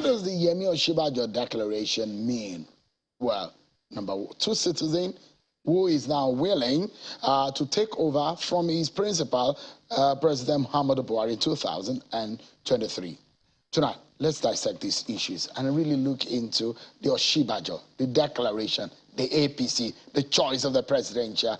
What does the Yemi Osinbajo declaration mean? Well, number two citizen who is now willing to take over from his principal, President Muhammadu Buhari in 2023. Tonight, let's dissect these issues and really look into the Osinbajo, the declaration, the APC, the choice of the presidential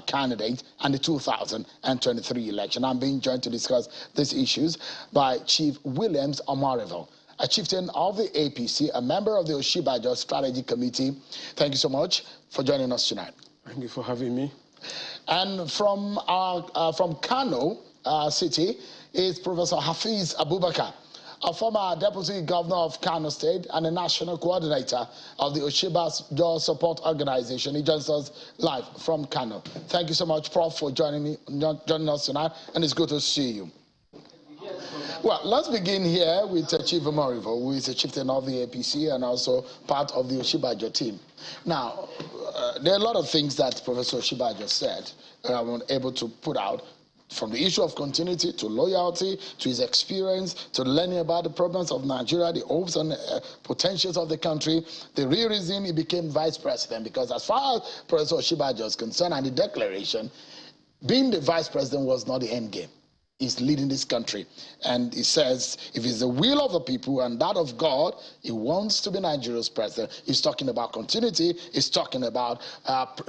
candidate, and the 2023 election. I'm being joined to discuss these issues by Chief Williams Omarivel, a chieftain of the APC, a member of the Osinbajo Strategy Committee. Thank you so much for joining us tonight. Thank you for having me. And from Kano City is Professor Hafiz Abubakar, a former Deputy Governor of Kano State and a National Coordinator of the Osinbajo Support Organization. He joins us live from Kano. Thank you so much, Prof, for joining us tonight, and it's good to see you. Well, let's begin here with Chief Omarivel, who is a chieftain of the APC and also part of the Osinbajo team. Now, there are a lot of things that Professor Osinbajo said that I was able to put out, from the issue of continuity to loyalty, to his experience, to learning about the problems of Nigeria, the hopes and potentials of the country. The real reason he became vice president, because as far as Professor Osinbajo is concerned and the declaration, being the vice president was not the end game. He's leading this country. And he says, if it's the will of the people and that of God, he wants to be Nigeria's president. He's talking about continuity. He's talking about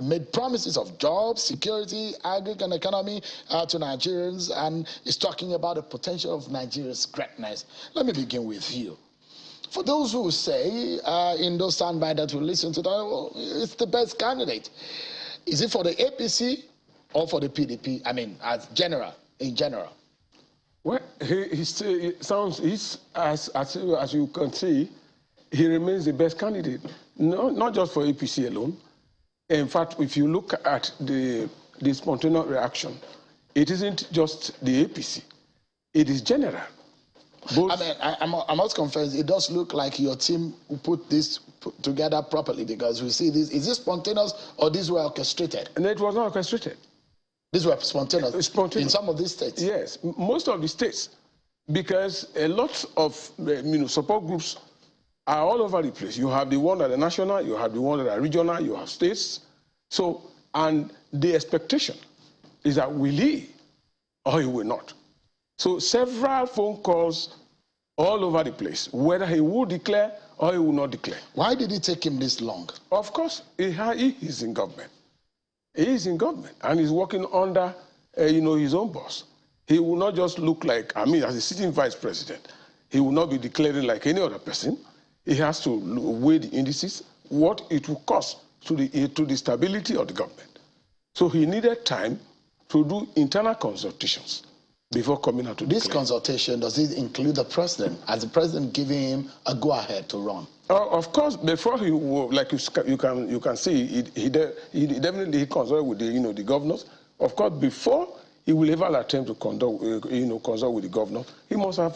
made promises of jobs, security, agriculture, and economy to Nigerians. And he's talking about the potential of Nigeria's greatness. Let me begin with you. For those who say, in those standby that will listen to that, well, it's the best candidate. Is it for the APC or for the PDP? I mean, in general. Well, he sounds, as you can see, he remains the best candidate, not just for APC alone. In fact, if you look at the spontaneous reaction, it isn't just the APC, it is general. Both. I mean, I must confess, it does look like your team put this together properly, because we see this, is this spontaneous or these were orchestrated? And it was not orchestrated. These were spontaneous in some of these states? Yes, most of the states, because a lot of support groups are all over the place. You have the one that are national, you have the one that are regional, you have states. So, and the expectation is that will he or he will not. So several phone calls all over the place, whether he will declare or he will not declare. Why did it take him this long? Of course, he is in government. He is in government and he's working under, his own boss. He will not just look like, as a sitting vice president, he will not be declaring like any other person. He has to weigh the indices, what it will cost to the stability of the government. So he needed time to do internal consultations before coming out to this consultation. Does it include the president? Has the president giving him a go-ahead to run? Of course, before he, like you can see, he definitely consulted with the governors. Of course, before he will ever attempt to consult with the governor, he must have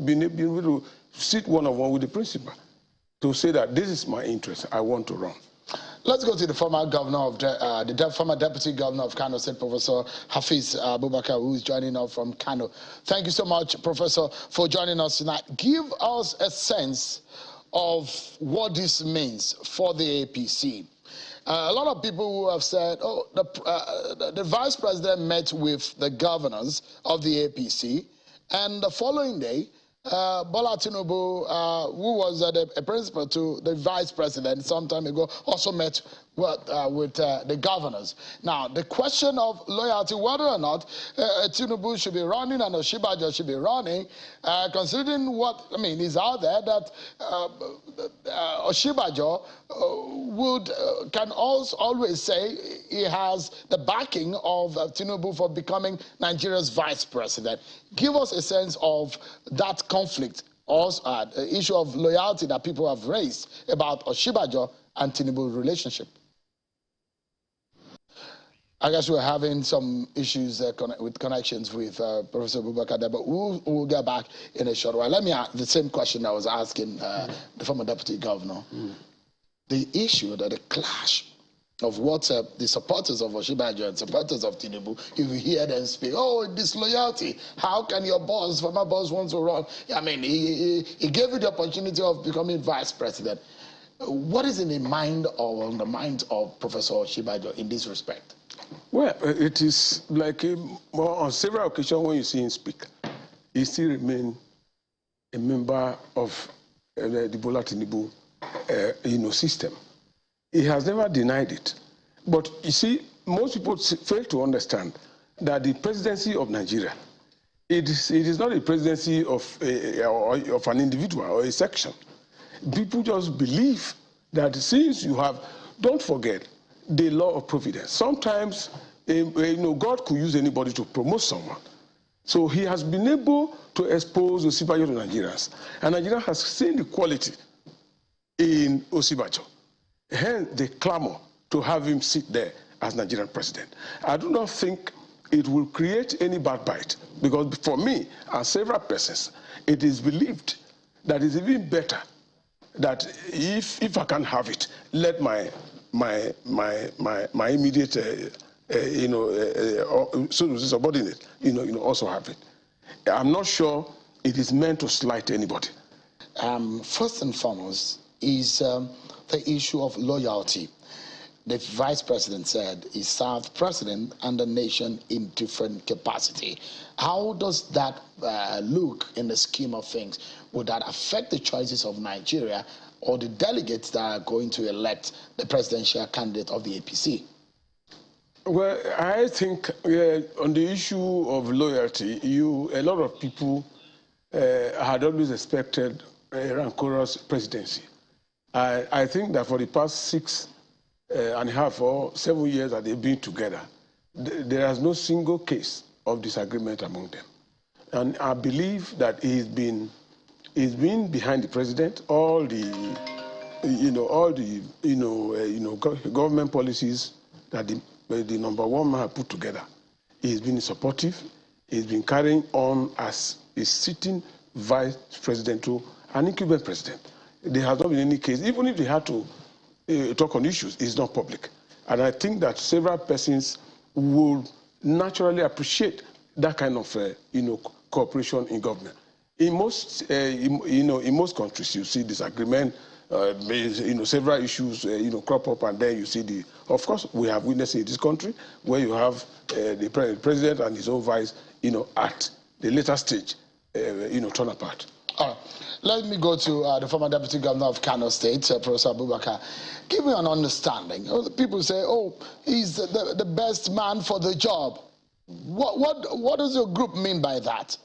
been able to sit one-on-one with the principal to say that this is my interest, I want to run. Let's go to the former governor of former deputy governor of Kano State, Professor Hafiz Abubakar, who is joining us from Kano. Thank you so much, Professor, for joining us tonight. Give us a sense of what this means for the APC. A lot of people who have said, oh, the vice president met with the governors of the APC, and the following day, Bola Tinubu, who was a principal to the vice president some time ago, also met with the governors. Now, the question of loyalty, whether or not Tinubu should be running and Osinbajo should be running, considering what, is out there, that Osinbajo can always say he has the backing of Tinubu for becoming Nigeria's vice president. Give us a sense of that conflict, also the issue of loyalty that people have raised about Osinbajo and Tinubu relationship. I guess we're having some issues with connections with Professor Abubakar, but we'll get back in a short while. Let me ask the same question I was asking the former deputy governor. The issue that the clash of what the supporters of Osinbajo and supporters of Tinubu, if you hear them speak, oh, disloyalty, how can your boss, former boss, want to run? I mean, he gave you the opportunity of becoming vice president. What is in the mind or on the mind of Professor Osinbajo in this respect? Well, it is like on several occasions when you see him speak, he still remains a member of the Bola Tinubu system. He has never denied it. But you see, most people fail to understand that the presidency of Nigeria, it is not a presidency of an individual or a section. People just believe that since you have, don't forget, the law of providence. Sometimes, God could use anybody to promote someone. So he has been able to expose Osinbajo to Nigerians. And Nigeria has seen the quality in Osinbajo. Hence, they clamor to have him sit there as Nigerian president. I do not think it will create any backbite, because for me and several persons, it is believed that it's even better that if I can have it, let my immediate subordinate also have it. I'm not sure it is meant to slight anybody. First and foremost is the issue of loyalty. The vice president said he served president and the nation in different capacity. How does that look in the scheme of things? Would that affect the choices of Nigeria or the delegates that are going to elect the presidential candidate of the APC? Well, I think on the issue of loyalty, a lot of people had always expected a rancorous presidency. I think that for the past 6.5 or 7 years that they've been together, there is no single case of disagreement among them. And I believe that he's been behind the president. All the government policies that the number one man put together. He's been supportive. He's been carrying on as a sitting vice president to an incumbent president. There has not been any case, even if they had to talk on issues, it's not public. And I think that several persons would naturally appreciate that kind of cooperation in government. In most countries, you see disagreement, several issues crop up, and then you see of course, we have witnessed in this country where you have the president and his own vice, at the later stage, turn apart. All right. Let me go to the former Deputy Governor of Kano State, Professor Abubakar. Give me an understanding. People say, oh, he's the best man for the job. What does your group mean by that?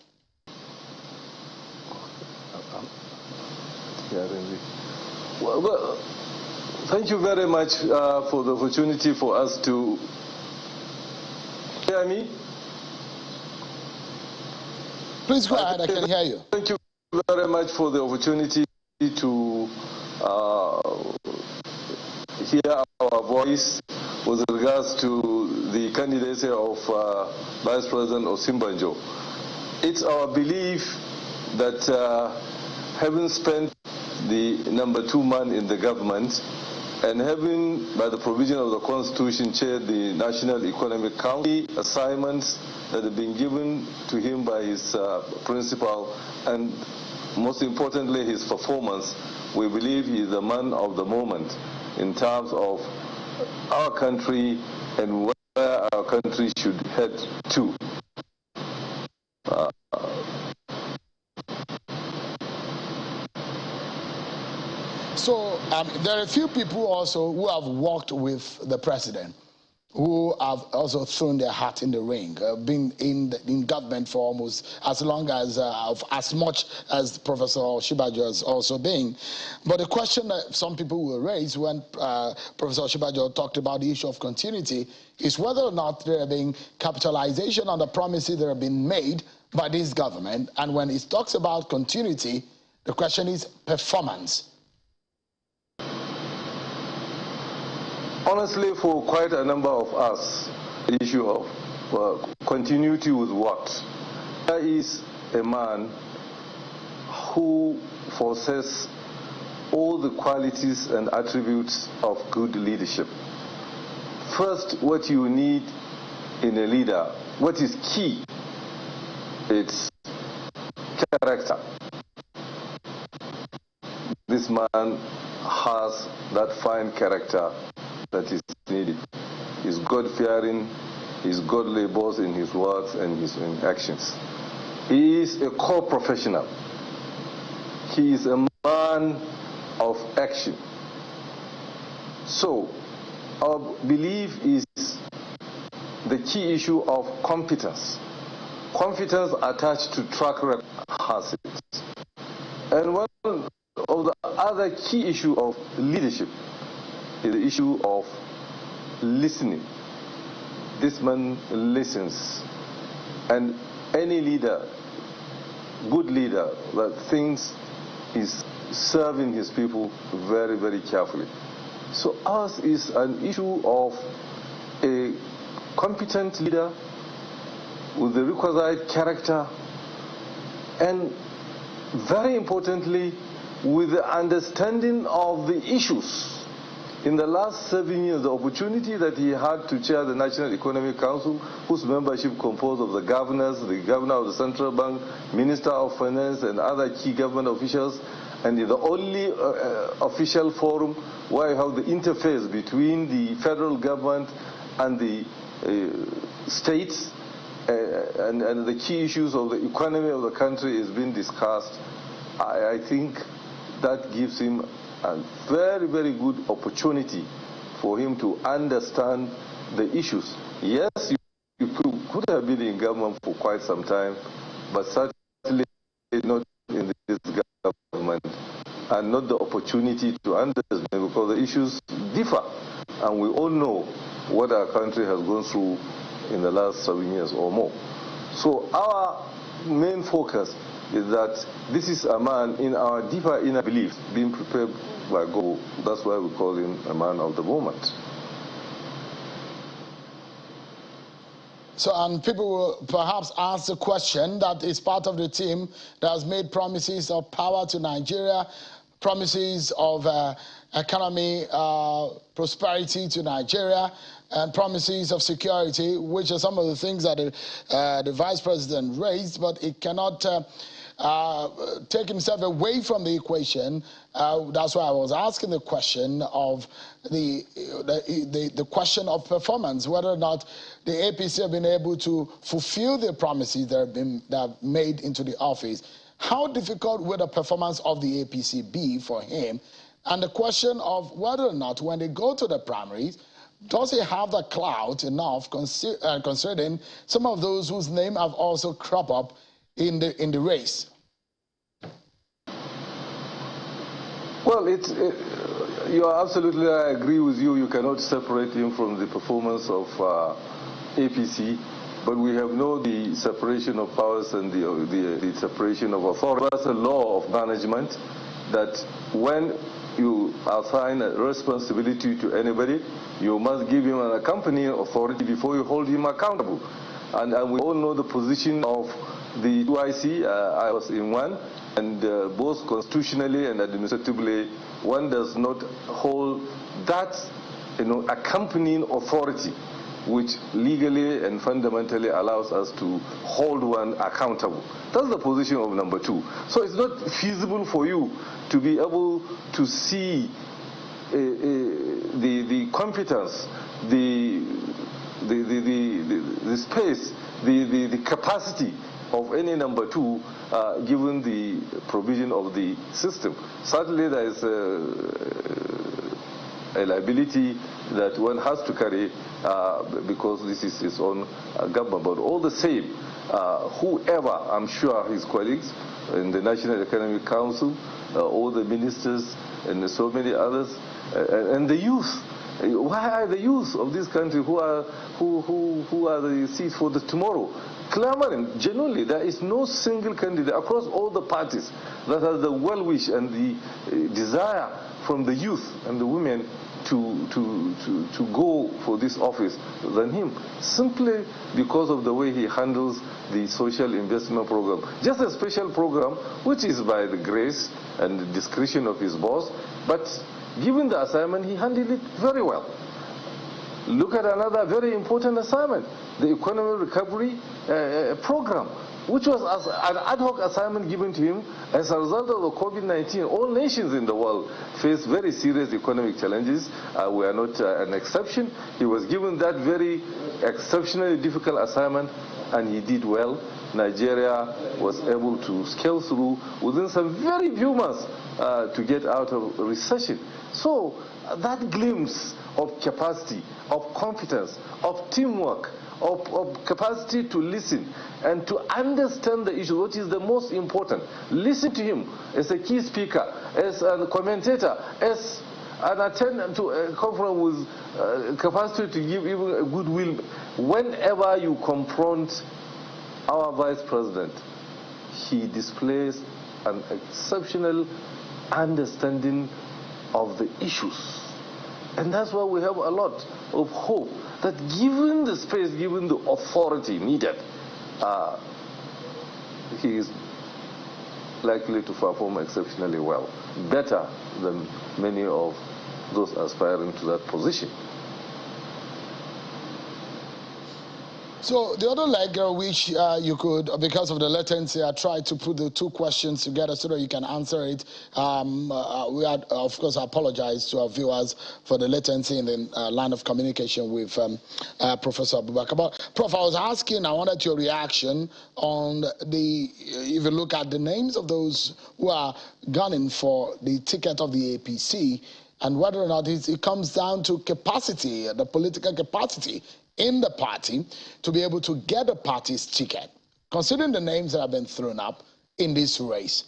Well, thank you very much for the opportunity for us to hear me. Please go ahead, I can hear you. Thank you very much for the opportunity to hear our voice with regards to the candidacy of Vice President Osinbajo. It's our belief that having spent the number 2 man in the government and having, by the provision of the Constitution, chaired the National Economic Council, assignments that have been given to him by his principal, and most importantly, his performance, we believe he is the man of the moment in terms of our country and where our country should head to. So there are a few people also who have worked with the president, who have also thrown their hat in the ring, been in government for almost as long as much as Professor Osinbajo has also been. But the question that some people will raise when Professor Osinbajo talked about the issue of continuity is whether or not there have been capitalization on the promises that have been made by this government. And when it talks about continuity, the question is performance. Honestly, for quite a number of us, the issue of continuity with what? There is a man who possesses all the qualities and attributes of good leadership. first what you need in a leader, what is key, it's character. This man has that fine character that is needed. He's God-fearing, he's godly both in his words and his actions. He is a core professional. He is a man of action. So, our belief is the key issue of competence. Competence attached to track record has it. And one of the other key issue of leadership is the issue of listening. This man listens. And any leader, good leader, that thinks is serving his people very, very carefully. So ours is an issue of a competent leader with the requisite character, and very importantly, with the understanding of the issues. In the last 7 years, the opportunity that he had to chair the National Economic Council, whose membership composed of the governors, the governor of the central bank, minister of finance, and other key government officials, and the only official forum where you have the interface between the federal government and the states, and the key issues of the economy of the country is being discussed. I think that gives him a very, very good opportunity for him to understand the issues. Yes, you could have been in government for quite some time, but certainly not in this government, and not the opportunity to understand, because the issues differ. And we all know what our country has gone through in the last 7 years or more. So our main focus is that this is a man in our deeper inner belief, being prepared by God. That's why we call him a man of the moment. So, and people will perhaps ask the question that is part of the team that has made promises of power to Nigeria, promises of economy prosperity to Nigeria, and promises of security, which are some of the things that the Vice President raised, but it cannot take himself away from the equation. That's why I was asking the question of the question of performance, whether or not the APC have been able to fulfill the promises that have made into the office. How difficult will the performance of the APC be for him? And the question of whether or not when they go to the primaries, does he have the clout enough, considering some of those whose name have also cropped up in the race? Well, you are absolutely, I agree with you. You cannot separate him from the performance of APC, but we have known the separation of powers and the separation of authority. That's a law of management, that when you assign a responsibility to anybody, you must give him an accompanying authority before you hold him accountable. And we all know the position of the UIC. I was in one, and both constitutionally and administratively, one does not hold that accompanying authority, which legally and fundamentally allows us to hold one accountable. That's the position of number two. So it's not feasible for you to be able to see the competence, the space, the capacity of any number two, given the provision of the system. Certainly there is a liability that one has to carry because this is his own government. But all the same, whoever, I'm sure his colleagues in the National Economic Council, all the ministers and so many others, and the youth. Why are the youth of this country who are the seats for the tomorrow clamoring? Genuinely, there is no single candidate across all the parties that has the well-wish and the desire from the youth and the women to go for this office than him, simply because of the way he handles the social investment program. Just a special program, which is by the grace and the discretion of his boss, but given the assignment, he handled it very well. Look at another very important assignment, the economic recovery program, which was an ad hoc assignment given to him as a result of the COVID-19. All nations in the world face very serious economic challenges. We are not an exception. He was given that very exceptionally difficult assignment, and he did well. Nigeria was able to scale through within some very few months to get out of recession. So that glimpse of capacity, of competence, of teamwork, of capacity to listen and to understand the issue, which is the most important. Listen to him as a key speaker, as a commentator, as an attendant to a conference with capacity to give even a goodwill. Whenever you confront our vice president, he displays an exceptional understanding of the issues. And that's why we have a lot of hope that given the space, given the authority needed, he is likely to perform exceptionally well, better than many of those aspiring to that position. So the other leg, which you could, because of the latency, I tried to put the two questions together so that you can answer it. We had, of course, I apologize to our viewers for the latency in the line of communication with Professor Abubakar. But, Prof, I was asking, I wanted your reaction on the, if you look at the names of those who are gunning for the ticket of the APC, and whether or not it comes down to capacity, the political capacity in the party to be able to get a party's ticket. Considering the names that have been thrown up in this race,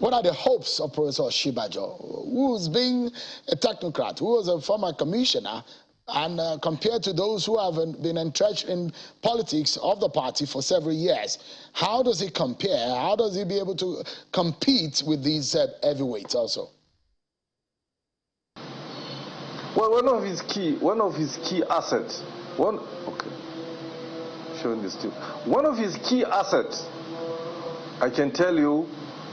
what are the hopes of Professor Osinbajo, who's been a technocrat, who was a former commissioner, and compared to those who have been entrenched in politics of the party for several years? How does he compare? How does he be able to compete with these heavyweights also? Well, one of his key assets. One of his key assets, I can tell you,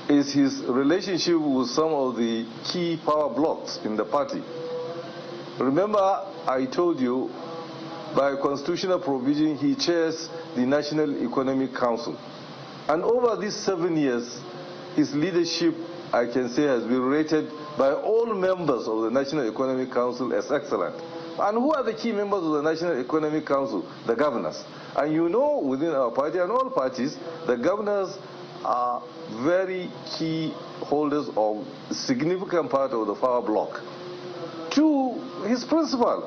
is his relationship with some of the key power blocks in the party. Remember, I told you, by constitutional provision, he chairs the National Economic Council. And over these 7 years, his leadership, I can say, has been rated by all members of the National Economic Council as excellent. And who are the key members of the National Economic Council? The governors. And you know, within our party and all parties, the governors are very key holders of a significant part of the power bloc. To his principal,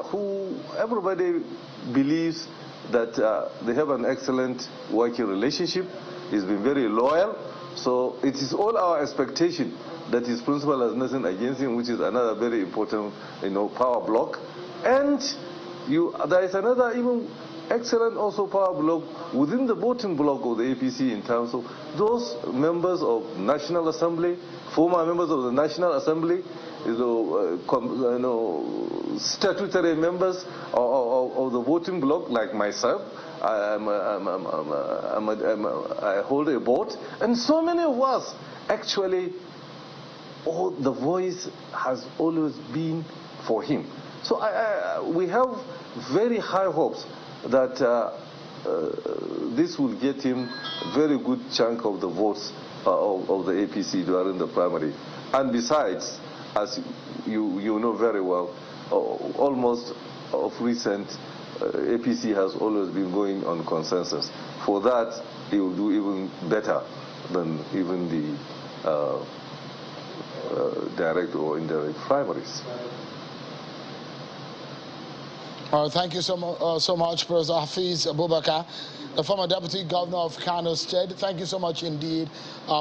who everybody believes that they have an excellent working relationship. He's been very loyal. So it is all our expectation that his principal has nothing against him, which is another very important, power block. And there is another even excellent also power block within the voting block of the APC in terms of those members of National Assembly, former members of the National Assembly, statutory members of the voting block, like myself. I hold a board, and so many of us actually. The voice has always been for him. So we have very high hopes that this will get him a very good chunk of the votes of the APC during the primary. And besides, as you know very well, almost of recent, APC has always been going on consensus. For that, he will do even better than even the direct or indirect primaries. Thank you so much, Professor Hafiz Abubakar, the former Deputy Governor of Kano State. Thank you so much indeed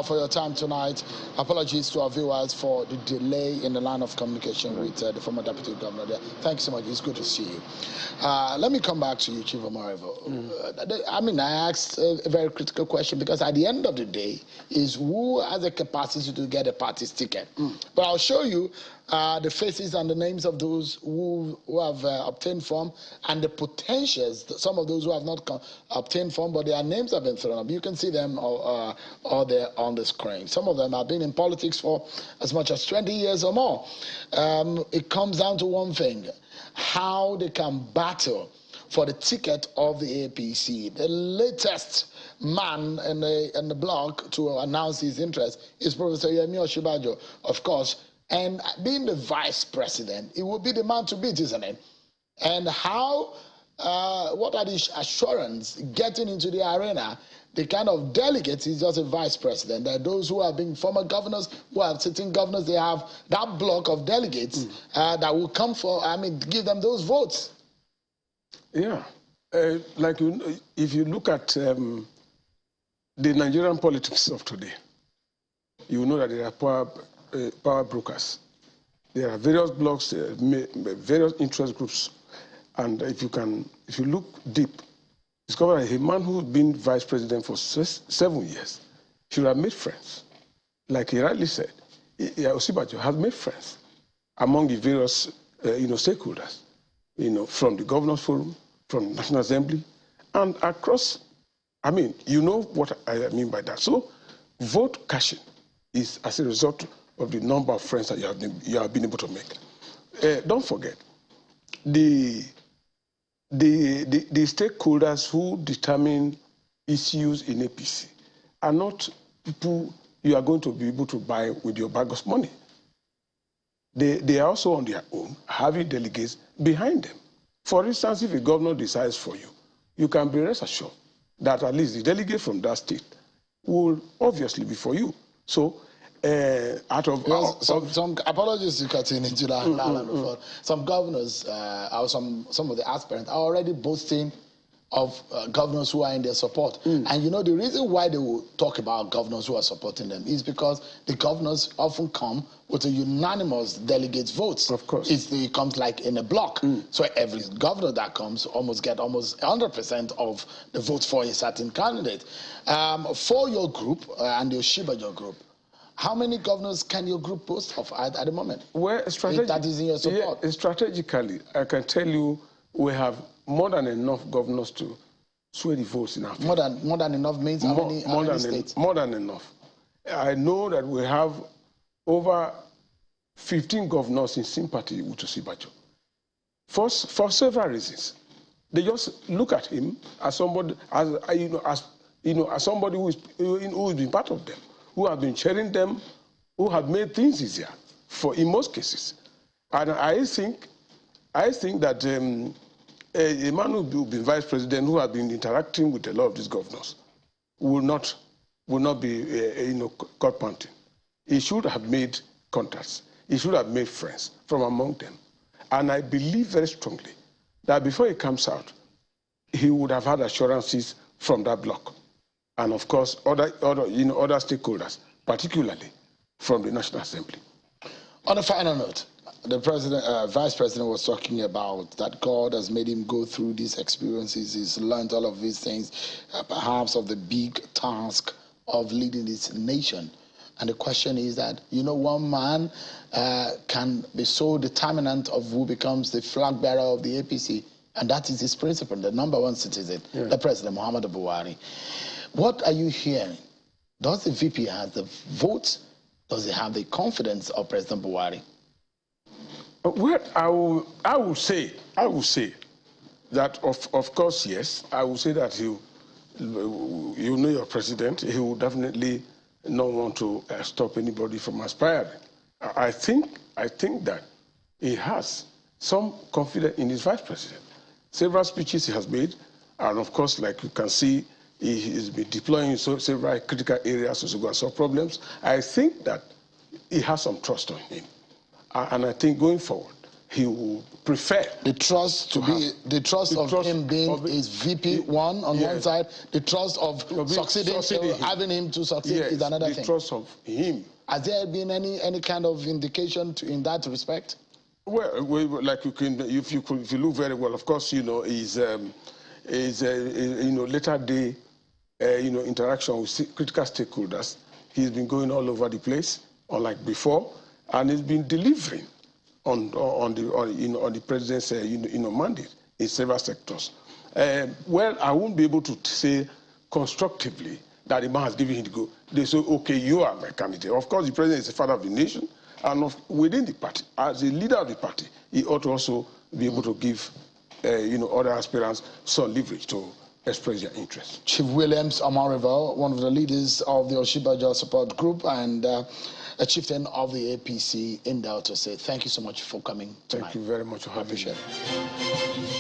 for your time tonight. Apologies to our viewers for the delay in the line of communication with the former Deputy Governor there. Thank you so much. It's good to see you. Let me come back to you, Chief Omorevo. I asked a very critical question because at the end of the day is who has the capacity to get a party's ticket. But I'll show you the faces and the names of those who have obtained form and the potentials, some of those who have not obtained form, but their names have been thrown up. You can see them all there on the screen. Some of them have been in politics for as much as 20 years or more. It comes down to one thing, how they can battle for the ticket of the APC. The latest man in the block to announce his interest is Professor Osinbajo, of course. And being the vice president, it will be the man to beat, isn't it? And how, what are the assurance getting into the arena? The kind of delegates is just a vice president. There are those who have been former governors, who are sitting governors. They have that block of delegates that will come for, give them those votes. Yeah. If you look at the Nigerian politics of today, you know that there are power brokers. There are various blocks, various interest groups, and if you look deep, discover a man who's been vice president for 7 years should have made friends. Like he rightly said, Osinbajo has made friends among the various stakeholders, from the Governors Forum, from the National Assembly, and across. You know what I mean by that. So, vote cashing is as a result of the number of friends that you have been able to make. Don't forget, the stakeholders who determine issues in APC are not people you are going to be able to buy with your bag of money. They are also on their own, having delegates behind them. For instance, if a governor decides for you, you can be rest assured that at least the delegate from that state will obviously be for you. So, some apologies to cutting into that. Some governors or some of the aspirants are already boasting of governors who are in their support. And the reason why they will talk about governors who are supporting them is because the governors often come with a unanimous delegates votes. Of course. It comes like in a block. So every governor that comes get almost 100% of the votes for a certain candidate. For your group and your Osinbajo group, how many governors can your group boast of at the moment? Well, that is in your support. Yeah, strategically, I can tell you we have more than enough governors to sway the votes in our favor. More than enough means how many states? More than enough. I know that we have over 15 governors in sympathy with Osinbajo for several reasons. They just look at him as somebody, as somebody who has been part of them, who have been sharing them, who have made things easier in most cases. And I think that a man who will be vice president, who has been interacting with a lot of these governors, will not be caught panting. He should have made contacts. He should have made friends from among them. And I believe very strongly that before he comes out, he would have had assurances from that bloc, and of course other stakeholders, particularly from the National Assembly. On a final note, the vice president was talking about that God has made him go through these experiences. He's learned all of these things, perhaps of the big task of leading this nation. And the question is that, one man can be so determinant of who becomes the flag bearer of the APC, and that is his principle, the #1 citizen, the President, Muhammadu Buhari. What are you hearing? Does the VP have the votes? Does he have the confidence of President Buhari? Well, I will say that of course, yes. I will say that your president, he will definitely not want to stop anybody from aspiring. I think that he has some confidence in his vice president. Several speeches he has made, and of course, like you can see, he has been deploying several critical areas to solve problems. I think that he has some trust on him. And I think going forward, he will prefer the trust of him being his VP1 on one side, the trust of succeeding having him to succeed is another thing. The trust of him. Has there been any kind of indication in that respect? Well, like if you look very well, of course, is later day, interaction with critical stakeholders. He's been going all over the place, unlike before, and he's been delivering on the president's mandate in several sectors. Well, I won't be able to say constructively that the man has given him the go. They say, okay, you are my candidate. Of course, the president is the father of the nation, and within the party, as a leader of the party, he ought to also be able to give, other aspirants some leverage to express their interest. Chief Williams Amariva, one of the leaders of the Osinbajo support group and a chieftain of the APC in Delta State. Thank you so much for coming tonight. Thank you very much for having me. I appreciate it.